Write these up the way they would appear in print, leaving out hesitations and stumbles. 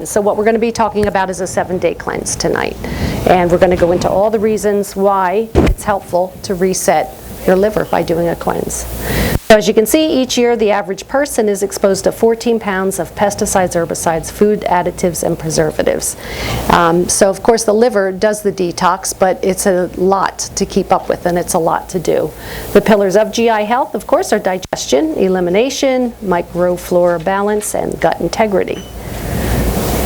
So what we're going to be talking about is a 7-day cleanse tonight. And we're going to go into all the reasons why it's helpful to reset your liver by doing a cleanse. So as you can see, each year the average person is exposed to 14 pounds of pesticides, herbicides, food additives, and preservatives. So of course the liver does the detox, but it's a lot to keep up with and it's a lot to do. The pillars of GI health, of course, are digestion, elimination, microflora balance, and gut integrity.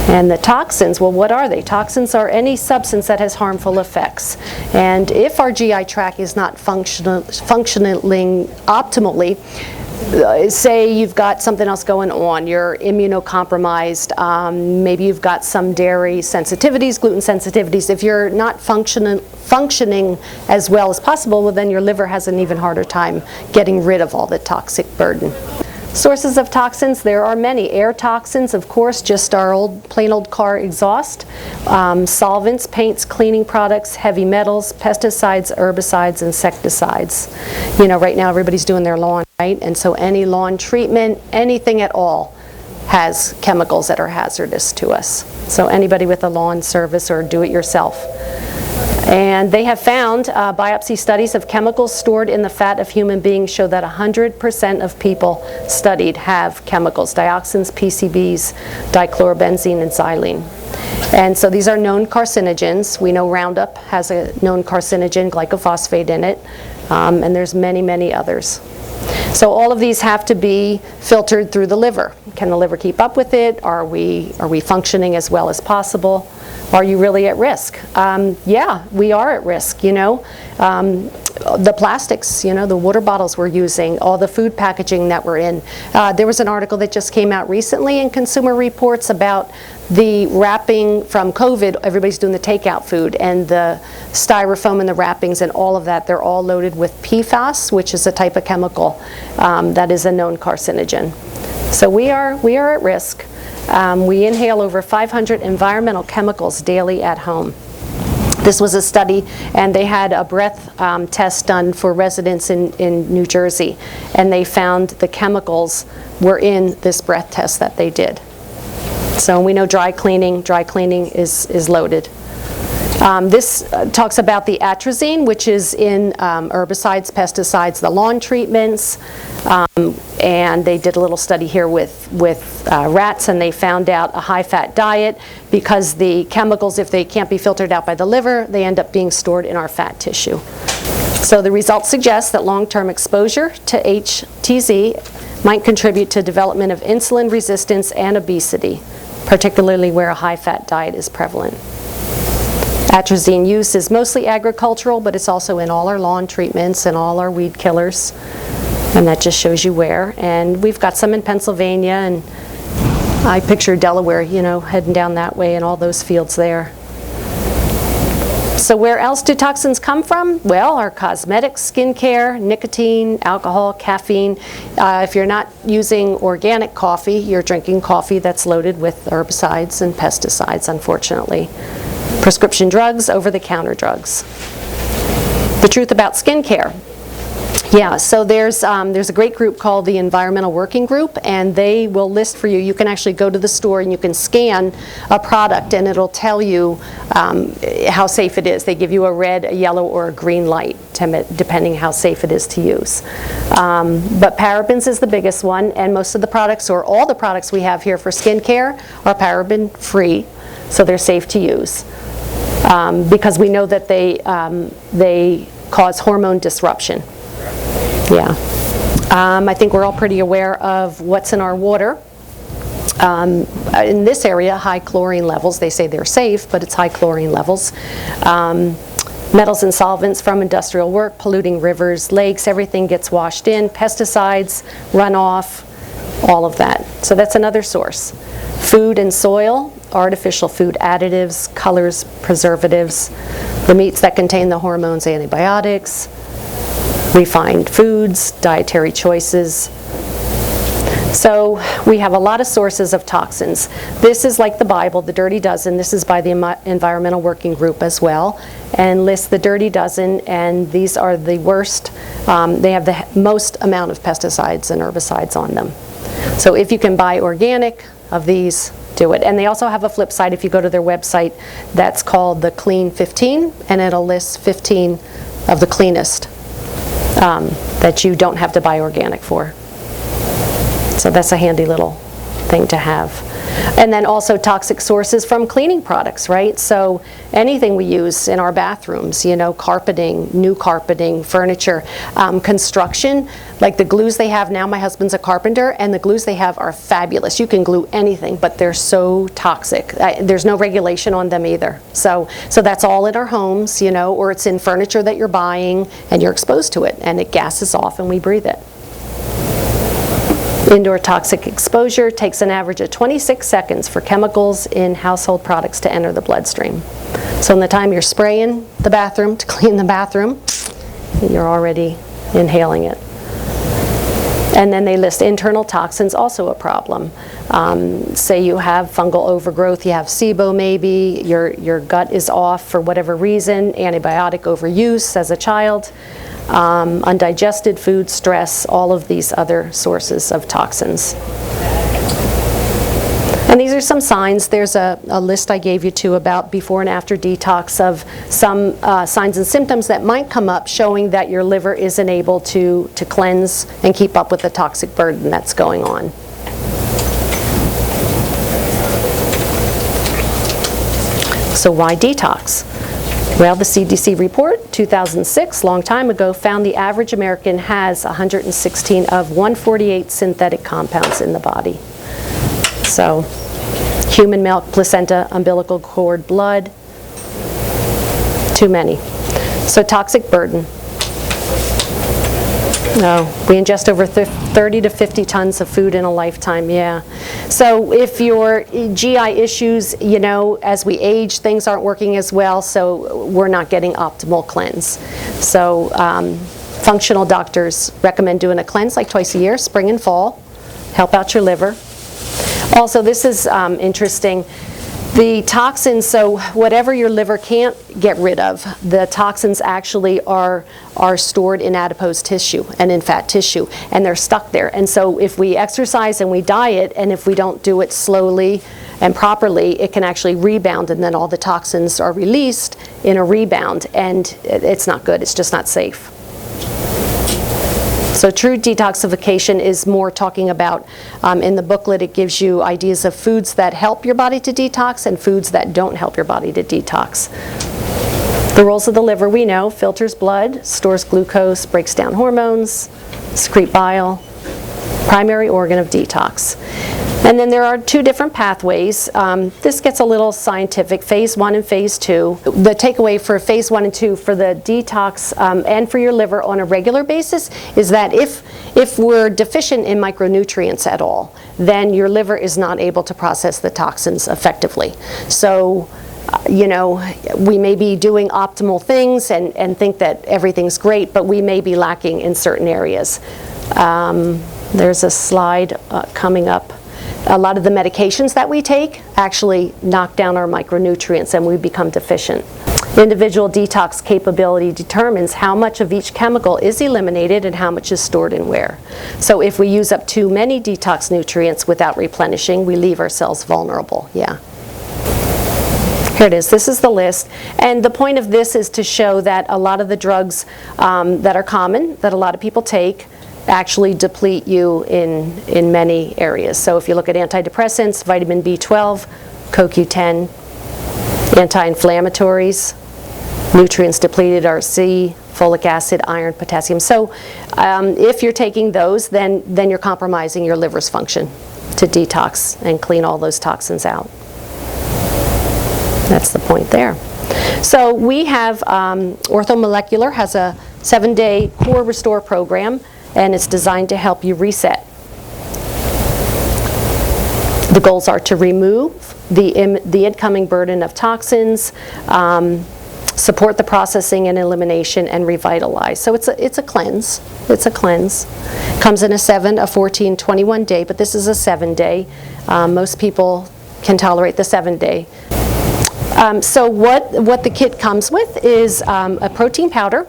And the toxins, well, what are they? Toxins are any substance that has harmful effects. And if our GI tract is not functioning optimally, say you've got something else going on, you're immunocompromised, maybe you've got some dairy sensitivities, gluten sensitivities. If you're not functioning as well as possible, well, then your liver has an even harder time getting rid of all the toxic burden. Sources of toxins, there are many. Air toxins, of course, just our plain old car exhaust. Solvents, paints, cleaning products, heavy metals, pesticides, herbicides, insecticides. You know, right now everybody's doing their lawn, right? And so any lawn treatment, anything at all, has chemicals that are hazardous to us. So anybody with a lawn service or do-it-yourself. And they have found biopsy studies of chemicals stored in the fat of human beings show that 100% of people studied have chemicals, dioxins, PCBs, dichlorobenzene, and xylene. And so these are known carcinogens. We know Roundup has a known carcinogen, glyphosate, in it, and there's many, many others. So all of these have to be filtered through the liver. Can the liver keep up with it? Are we functioning as well as possible? Are you really at risk? Yeah, we are at risk, you know. The plastics, you know, the water bottles we're using, all the food packaging that we're in. There was an article that just came out recently in Consumer Reports about the wrapping from COVID. Everybody's doing the takeout food, and the styrofoam and the wrappings and all of that, they're all loaded with PFAS, which is a type of chemical that is a known carcinogen. So we are at risk. We inhale over 500 environmental chemicals daily at home. This was a study, and they had a breath test done for residents in New Jersey, and they found the chemicals were in this breath test that they did. So we know dry cleaning is loaded. This talks about the atrazine, which is in herbicides, pesticides, the lawn treatments, and they did a little study here with rats, and they found out a high-fat diet, because the chemicals, if they can't be filtered out by the liver, they end up being stored in our fat tissue. So the results suggest that long-term exposure to HTZ might contribute to development of insulin resistance and obesity, particularly where a high-fat diet is prevalent. Atrazine use is mostly agricultural, but it's also in all our lawn treatments and all our weed killers. And that just shows you where. And we've got some in Pennsylvania, and I picture Delaware, you know, heading down that way and all those fields there. So where else do toxins come from? Well, our cosmetics, skincare, nicotine, alcohol, caffeine. If you're not using organic coffee, you're drinking coffee that's loaded with herbicides and pesticides, unfortunately. Prescription drugs, over-the-counter drugs. The truth about skincare. Yeah, so there's a great group called the Environmental Working Group, and they will list for you. You can actually go to the store and you can scan a product, and it'll tell you how safe it is. They give you a red, a yellow, or a green light, depending how safe it is to use. But parabens is the biggest one, and most of the products, or all the products we have here for skincare, are paraben-free, so they're safe to use. Because we know that they cause hormone disruption. Yeah. I think we're all pretty aware of what's in our water. In this area, high chlorine levels. They say they're safe, but it's high chlorine levels. Metals and solvents from industrial work, polluting rivers, lakes, everything gets washed in. Pesticides, runoff, all of that. So that's another source. Food and soil, artificial food additives, colors, preservatives, the meats that contain the hormones, antibiotics, refined foods, dietary choices. So we have a lot of sources of toxins. This is like the Bible, the Dirty Dozen. This is by the Environmental Working Group as well, and lists the Dirty Dozen, and these are the worst. They have the most amount of pesticides and herbicides on them. So if you can buy organic of these, do it. And they also have a flip side if you go to their website that's called the Clean 15, and it'll list 15 of the cleanest that you don't have to buy organic for. So that's a handy little thing to have. And then also toxic sources from cleaning products, right? So anything we use in our bathrooms, you know, carpeting, new carpeting, furniture, construction, like the glues they have now. My husband's a carpenter, and the glues they have are fabulous. You can glue anything, but they're so toxic. There's no regulation on them either. So that's all in our homes, you know, or it's in furniture that you're buying and you're exposed to it, and it gases off and we breathe it. Indoor toxic exposure takes an average of 26 seconds for chemicals in household products to enter the bloodstream. So in the time you're spraying the bathroom to clean the bathroom, you're already inhaling it. And then they list internal toxins, also a problem. Say you have fungal overgrowth, you have SIBO maybe, your gut is off for whatever reason, antibiotic overuse as a child, undigested food, stress, all of these other sources of toxins. And these are some signs. There's a list I gave you too about before and after detox of some signs and symptoms that might come up showing that your liver isn't able to cleanse and keep up with the toxic burden that's going on. So why detox? Well, the CDC report, 2006, long time ago, found the average American has 116 of 148 synthetic compounds in the body. So, human milk, placenta, umbilical cord, blood, too many. So toxic burden. No, we ingest over 30 to 50 tons of food in a lifetime, yeah. So if your GI issues, you know, as we age, things aren't working as well, so we're not getting optimal cleanse. So functional doctors recommend doing a cleanse like twice a year, spring and fall, help out your liver. Also, this is interesting. The toxins, so whatever your liver can't get rid of, the toxins actually are stored in adipose tissue and in fat tissue, and they're stuck there. And so if we exercise and we diet, and if we don't do it slowly and properly, it can actually rebound, and then all the toxins are released in a rebound, and it's not good. It's just not safe. So true detoxification is more talking about, in the booklet it gives you ideas of foods that help your body to detox and foods that don't help your body to detox. The roles of the liver we know: filters blood, stores glucose, breaks down hormones, secrete bile, primary organ of detox. And then there are two different pathways. This gets a little scientific, phase 1 and phase 2. The takeaway for phase 1 and 2 for the detox and for your liver on a regular basis is that if we're deficient in micronutrients at all, then your liver is not able to process the toxins effectively. So, you know, we may be doing optimal things and think that everything's great, but we may be lacking in certain areas. There's a slide coming up. A lot of the medications that we take actually knock down our micronutrients and we become deficient. Individual detox capability determines how much of each chemical is eliminated and how much is stored and where. So if we use up too many detox nutrients without replenishing, we leave ourselves vulnerable. Yeah. Here it is. This is the list. And the point of this is to show that a lot of the drugs that are common, that a lot of people take, actually deplete you in many areas. So if you look at antidepressants, vitamin B12, CoQ10, anti-inflammatories, nutrients depleted are C, folic acid, iron, potassium. So if you're taking those, then you're compromising your liver's function to detox and clean all those toxins out. That's the point there. So we have, Orthomolecular has a 7-day core restore program, and it's designed to help you reset. The goals are to remove the incoming burden of toxins, support the processing and elimination, and revitalize. So it's a cleanse. It's a cleanse. Comes in a 7, a 14, 21 day, but this is a 7-day. Most people can tolerate the 7-day. So what the kit comes with is a protein powder.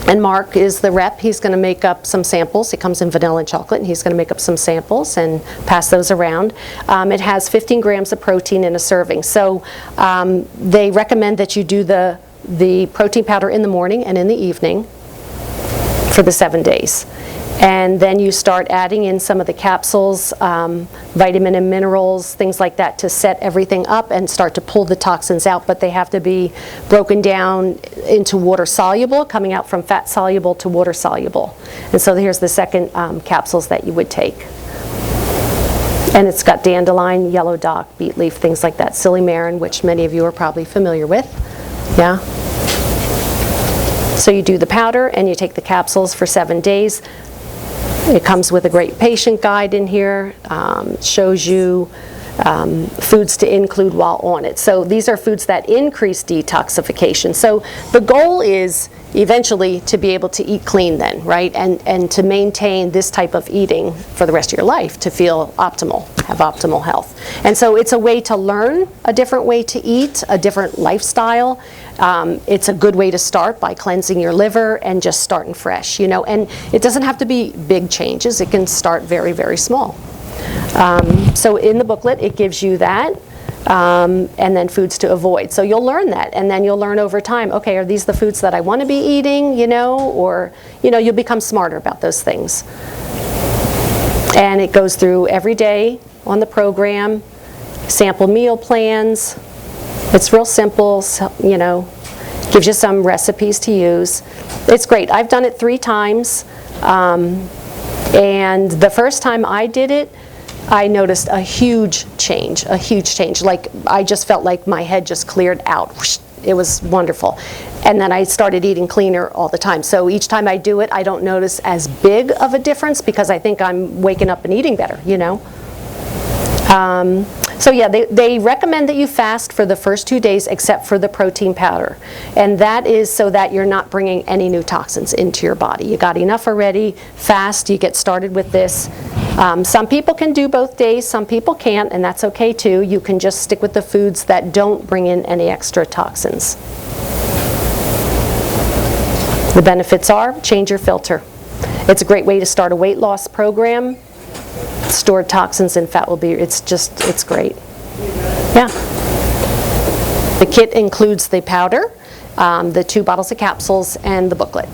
And Mark is the rep. He's going to make up some samples. It comes in vanilla and chocolate, and he's going to make up some samples and pass those around. It has 15 grams of protein in a serving. So they recommend that you do the protein powder in the morning and in the evening for the 7 days. And then you start adding in some of the capsules, vitamin and minerals, things like that, to set everything up and start to pull the toxins out. But they have to be broken down into water soluble, coming out from fat soluble to water soluble. And so here's the second capsules that you would take. And it's got dandelion, yellow dock, beet leaf, things like that, silymarin, which many of you are probably familiar with. Yeah. So you do the powder and you take the capsules for 7 days. It comes with a great patient guide in here. Shows you foods to include while on it. So these are foods that increase detoxification. So the goal is eventually to be able to eat clean then, right? And to maintain this type of eating for the rest of your life, to feel optimal, have optimal health. And so it's a way to learn a different way to eat, a different lifestyle. It's a good way to start by cleansing your liver and just starting fresh, you know. And it doesn't have to be big changes. It can start very, very small. So in the booklet, it gives you that, and then foods to avoid. So you'll learn that, and then you'll learn over time, okay, are these the foods that I want to be eating, you know, or, you know, you'll become smarter about those things. And it goes through every day on the program, sample meal plans. It's real simple, you know, gives you some recipes to use. It's great. I've done it 3 times, and the first time I did it, I noticed a huge change, Like, I just felt like my head just cleared out. It was wonderful. And then I started eating cleaner all the time. So each time I do it, I don't notice as big of a difference because I think I'm waking up and eating better, you know. So yeah, they recommend that you fast for the first 2 days except for the protein powder. And that is so that you're not bringing any new toxins into your body. You got enough already. Fast, you get started with this. Some people can do both days, some people can't, and that's okay too. You can just stick with the foods that don't bring in any extra toxins. The benefits are, change your filter. It's a great way to start a weight loss program. Stored toxins and fat will be, it's great. Yeah. The kit includes the powder, the 2 bottles of capsules, and the booklet.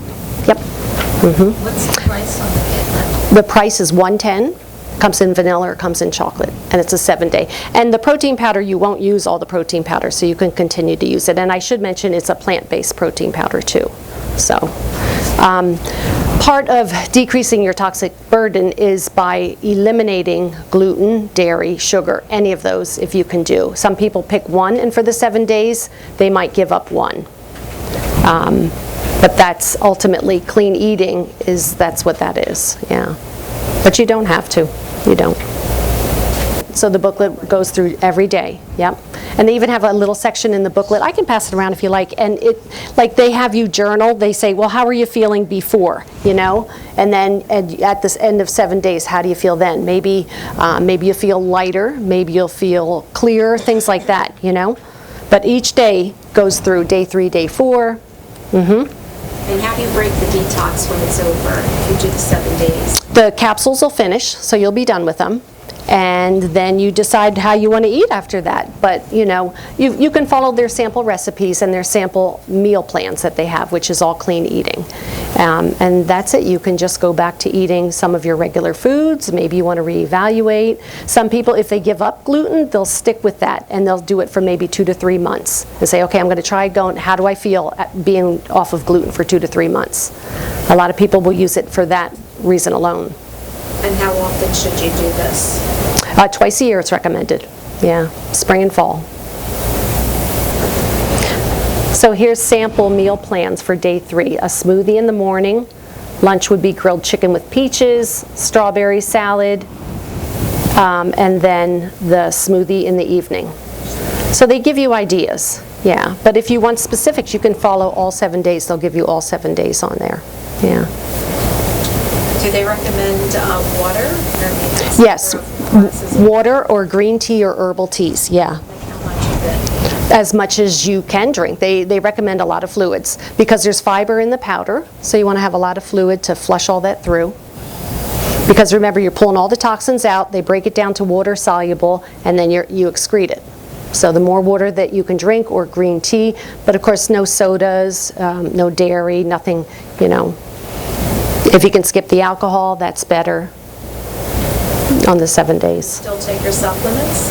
Yep. Mm-hmm. What's the price on the kit? The price is $110. Comes in vanilla or comes in chocolate, and it's a 7-day. And the protein powder, you won't use all the protein powder, so you can continue to use it. And I should mention it's a plant-based protein powder too. So part of decreasing your toxic burden is by eliminating gluten, dairy, sugar, any of those if you can do. Some people pick one, and for the 7 days, they might give up one. But that's ultimately clean eating, that's what that is, yeah. But you don't have to, you don't. So the booklet goes through every day, yep. And they even have a little section in the booklet, I can pass it around if you like, and like they have you journal, they say, well, how are you feeling before, you know? And then at this end of 7 days, how do you feel then? Maybe you feel lighter, maybe you'll feel clearer, things like that, you know? But each day goes through day 3, day 4. Mm-hmm. And how do you break the detox when it's over, if you do the 7 days? The capsules will finish, so you'll be done with them. And then you decide how you want to eat after that. But, you know, you can follow their sample recipes and their sample meal plans that they have, which is all clean eating. And that's it. You can just go back to eating some of your regular foods. Maybe you want to reevaluate. Some people, if they give up gluten, they'll stick with that, and they'll do it for maybe 2 to 3 months. And say, okay, I'm going to try going, how do I feel at being off of gluten for 2 to 3 months? A lot of people will use it for that reason alone. And how often should you do this? Twice a year it's recommended. Yeah, spring and fall. So here's sample meal plans for day 3. A smoothie in the morning. Lunch would be grilled chicken with peaches, strawberry salad, and then the smoothie in the evening. So they give you ideas, yeah. But if you want specifics, you can follow all 7 days. They'll give you all 7 days on there, yeah. Do they recommend water? Yes, water or green tea or herbal teas, yeah. Like how much of it? as much as you can drink. They recommend a lot of fluids because there's fiber in the powder, so you want to have a lot of fluid to flush all that through. Because remember, you're pulling all the toxins out, they break it down to water soluble, and then you excrete it. So the more water that you can drink, or green tea, but of course no sodas, no dairy, nothing, you know. If you can skip the alcohol, that's better on the 7 days. Still take your supplements?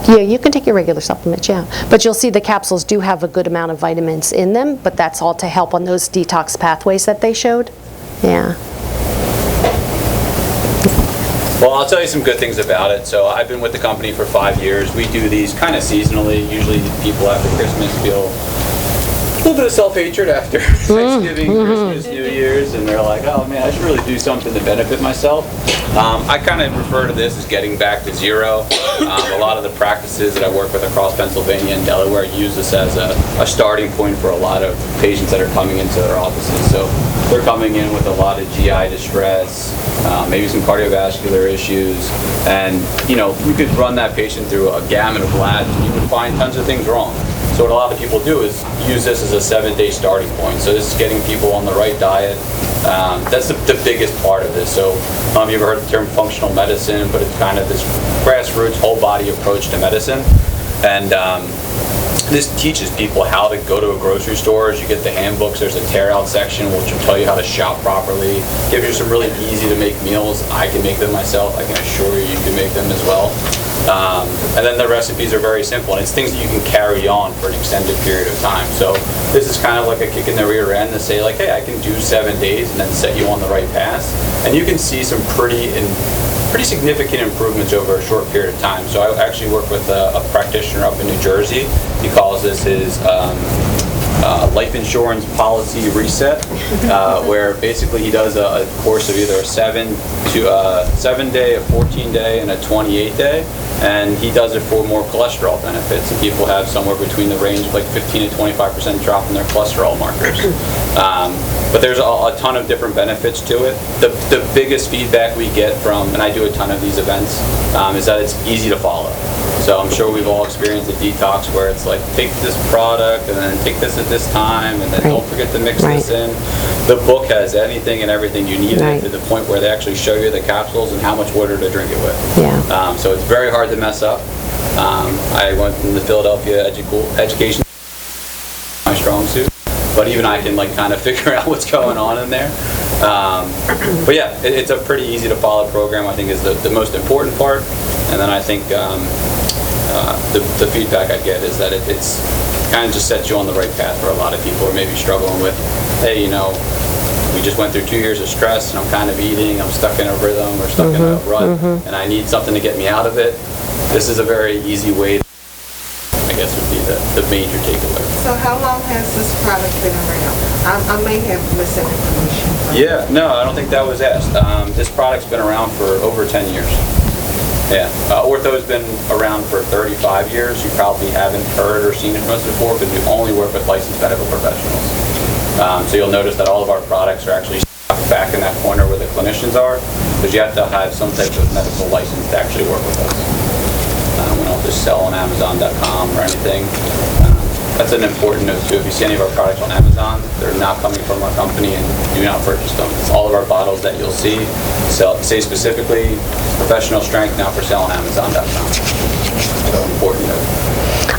Yeah, you can take your regular supplements, yeah. But you'll see the capsules do have a good amount of vitamins in them, but that's all to help on those detox pathways that they showed. Yeah. Well, I'll tell you some good things about it. So I've been with the company for 5 years. We do these kind of seasonally. Usually people after Christmas feel a little bit of self-hatred after Thanksgiving, Christmas, New Year's, and they're like, oh man, I should really do something to benefit myself. I kind of refer to this as getting back to zero. A lot of the practices that I work with across Pennsylvania and Delaware use this as a starting point for a lot of patients that are coming into their offices. So they're coming in with a lot of GI distress, maybe some cardiovascular issues, and you could run that patient through a gamut of labs and you would find tons of things wrong. So what a lot of people do is use this as a 7-day starting point. So this is getting people on the right diet. That's the biggest part of this. So I don't know if you've ever heard the term functional medicine, but it's kind of this grassroots whole body approach to medicine. And this teaches people how to go to a grocery store. As you get the handbooks, there's a tear out section which will tell you how to shop properly. Gives you some really easy to make meals. I can make them myself. I can assure you can make them as well. And then the recipes are very simple, and it's things that you can carry on for an extended period of time. So this is kind of like a kick in the rear end to say like, hey, I can do 7 days and then set you on the right path. And you can see some pretty significant improvements over a short period of time. So I actually work with a practitioner up in New Jersey. He calls this his life insurance policy reset, where basically he does a course of either a 7-day, a 14-day, and a 28-day, and he does it for more cholesterol benefits. And people have somewhere between the range of like 15 to 25% drop in their cholesterol markers. But there's a ton of different benefits to it. The biggest feedback we get from, and I do a ton of these events, is that it's easy to follow. So I'm sure we've all experienced a detox where it's like, take this product and then take this at this time and then don't forget to mix this in. The book has anything and everything you need in it, to the point where they actually show you the capsules and how much water to drink it with. Yeah. So it's very hard to mess up. I went from the Philadelphia education, my strong suit, but even I can like kind of figure out what's going on in there. But yeah, it's a pretty easy to follow program, I think, is the most important part. And then I think the feedback I get is that it's kind of just sets you on the right path for a lot of people who are maybe struggling with, hey, we just went through 2 years of stress and I'm kind of eating, I'm stuck in a rhythm or stuck in a rut, and I need something to get me out of it. This is a very easy way, I guess would be the major takeaway. So how long has this product been around? I may have misinformation. Yeah, no, I don't think that was asked. This product's been around for over 10 years. Yeah, Ortho's been around for 35 years. You probably haven't heard or seen it from us before, because we only work with licensed medical professionals. So you'll notice that all of our products are actually stuck back in that corner where the clinicians are, because you have to have some type of medical license to actually work with us. We don't just sell on Amazon.com or anything. That's an important note too. If you see any of our products on Amazon, they're not coming from our company, and do not purchase them. All of our bottles that you'll see say specifically professional strength, now for sale on Amazon.com. So important note.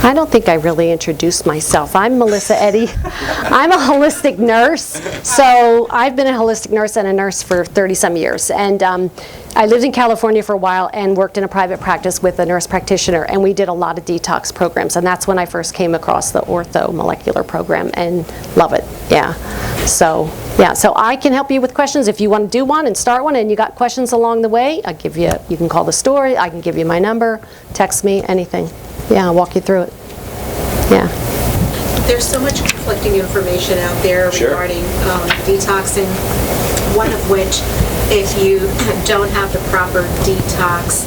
I don't think I really introduced myself. I'm Melissa Eddy. I'm a holistic nurse. So I've been a holistic nurse and a nurse for 30-some years. And I lived in California for a while and worked in a private practice with a nurse practitioner. And we did a lot of detox programs. And that's when I first came across the Ortho Molecular program and love it. Yeah. So I can help you with questions if you want to do one and start one and you got questions along the way. I'll give you, you can call the store, I can give you my number, text me, anything. Yeah, I'll walk you through it. Yeah. There's so much conflicting information out there regarding detoxing, one of which, if you don't have the proper detox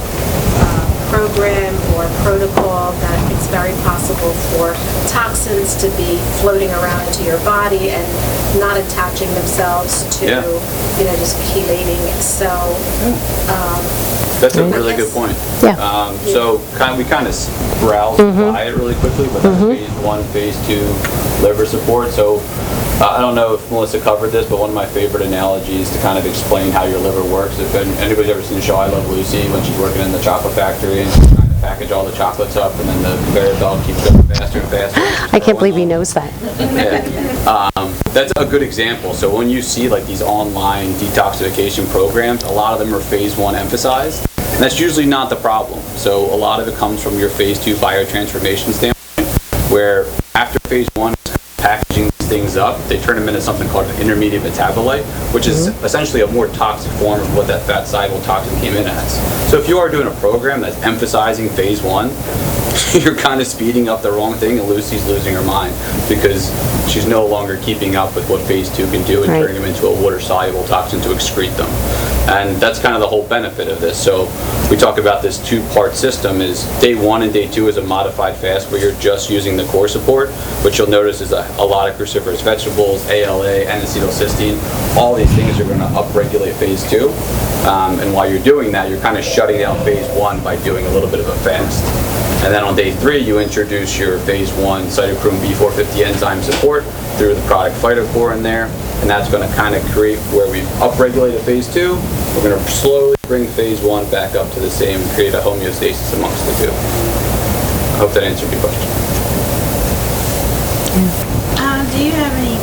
program or protocol, that it's very possible for toxins to be floating around into your body and not attaching themselves to, just chelating. So That's a really good point. Yeah. So we kind of browse by it really quickly with our phase 1, phase 2 liver support. So I don't know if Melissa covered this, but one of my favorite analogies to kind of explain how your liver works, if anybody's ever seen the show I Love Lucy, when she's working in the chocolate factory and she's trying to package all the chocolates up, and then the conveyor belt keeps going faster and faster. I can't believe he knows that. Yeah. That's a good example. So when you see like these online detoxification programs, a lot of them are phase 1 emphasized, and that's usually not the problem. So a lot of it comes from your phase 2 biotransformation standpoint, where after phase 1 packaging these things up, they turn them into something called an intermediate metabolite, which is essentially a more toxic form of what that fat soluble toxin came in as. So if you are doing a program that's emphasizing phase 1, you're kind of speeding up the wrong thing, and Lucy's losing her mind because she's no longer keeping up with what phase 2 can do and turning them into a water-soluble toxin to excrete them. And that's kind of the whole benefit of this. So we talk about this 2-part system. Is day 1 and day 2 is a modified fast where you're just using the core support, which you'll notice is a lot of cruciferous vegetables, ALA, N-acetylcysteine. All these things are going to upregulate phase 2. And while you're doing that, you're kind of shutting down phase 1 by doing a little bit of a fast. And then on day 3, you introduce your phase 1 cytochrome B450 enzyme support through the product Phytocore in there. And that's going to kind of create where we've upregulated phase 2. We're going to slowly bring phase 1 back up to the same, create a homeostasis amongst the two. I hope that answered your question. Do you have any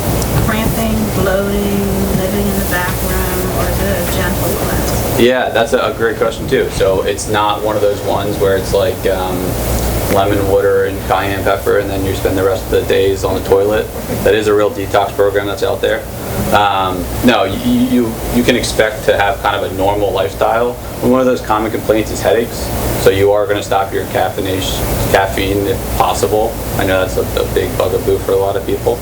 cramping, bloating, living in the back room, or is it a gentle cleanse? Yeah, that's a great question too. So it's not one of those ones where it's like lemon water and cayenne pepper and then you spend the rest of the days on the toilet. That is a real detox program that's out there. No, you can expect to have kind of a normal lifestyle. And one of those common complaints is headaches. So you are going to stop your caffeine if possible. I know that's a big bugaboo for a lot of people.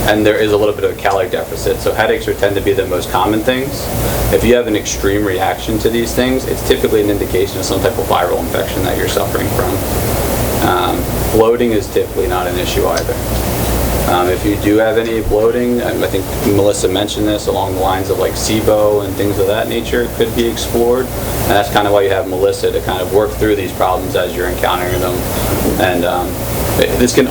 And there is a little bit of a calorie deficit. So headaches tend to be the most common things. If you have an extreme reaction to these things, it's typically an indication of some type of viral infection that you're suffering from. Bloating is typically not an issue either. If you do have any bloating, I think Melissa mentioned this along the lines of like SIBO and things of that nature could be explored. And that's kind of why you have Melissa to kind of work through these problems as you're encountering them. And this can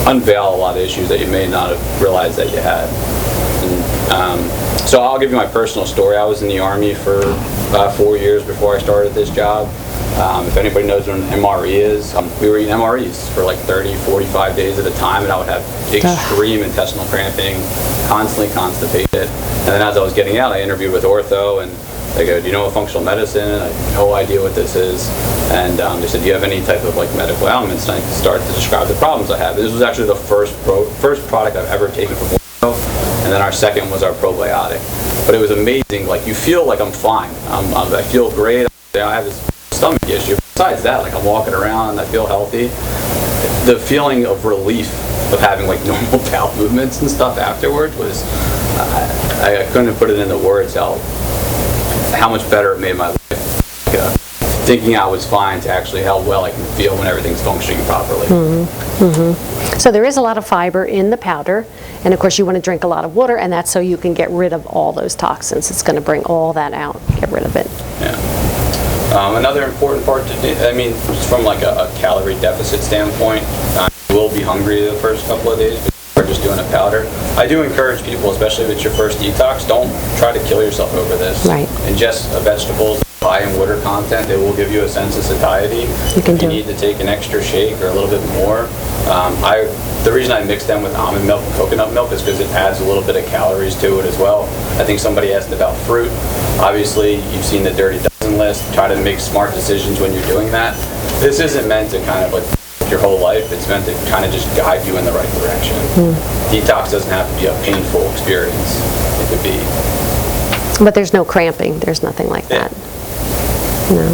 unveil a lot of issues that you may not have realized that you had. And, so I'll give you my personal story. I was in the Army for 4 years before I started this job. If anybody knows what an MRE is, we were eating MREs for like 30, 45 days at a time, and I would have extreme intestinal cramping, constantly constipated. And then as I was getting out, I interviewed with ortho, and they go, "Do you know what functional medicine?" I had no idea what this is. And they said, "Do you have any type of like medical ailments?" And I started to describe the problems I have. This was actually the first product I've ever taken from ortho, and then our second was our probiotic. But it was amazing. Like you feel like I'm fine. I feel great. I have this stomach issue. Besides that, like I'm walking around, I feel healthy. The feeling of relief of having like normal bowel movements and stuff afterwards was, I couldn't put it into words how much better it made my life. Thinking I was fine to actually how well I can feel when everything's functioning properly. So there is a lot of fiber in the powder, and of course you want to drink a lot of water, and that's so you can get rid of all those toxins. It's going to bring all that out, get rid of it. Yeah. Another important part to do, I mean, from like a calorie deficit standpoint, you will be hungry the first couple of days before just doing a powder. I do encourage people, especially if it's your first detox, don't try to kill yourself over this. Right. Ingest vegetables high in water content. They will give you a sense of satiety. You can if you need to take an extra shake or a little bit more. The reason I mix them with almond milk and coconut milk is because it adds a little bit of calories to it as well. I think somebody asked about fruit. Obviously, you've seen the Dirty Dozen list. Try to make smart decisions when you're doing that. This isn't meant to kind of like your whole life. It's meant to kind of just guide you in the right direction. Detox doesn't have to be a painful experience. It could be. But there's no cramping. There's nothing like that. No.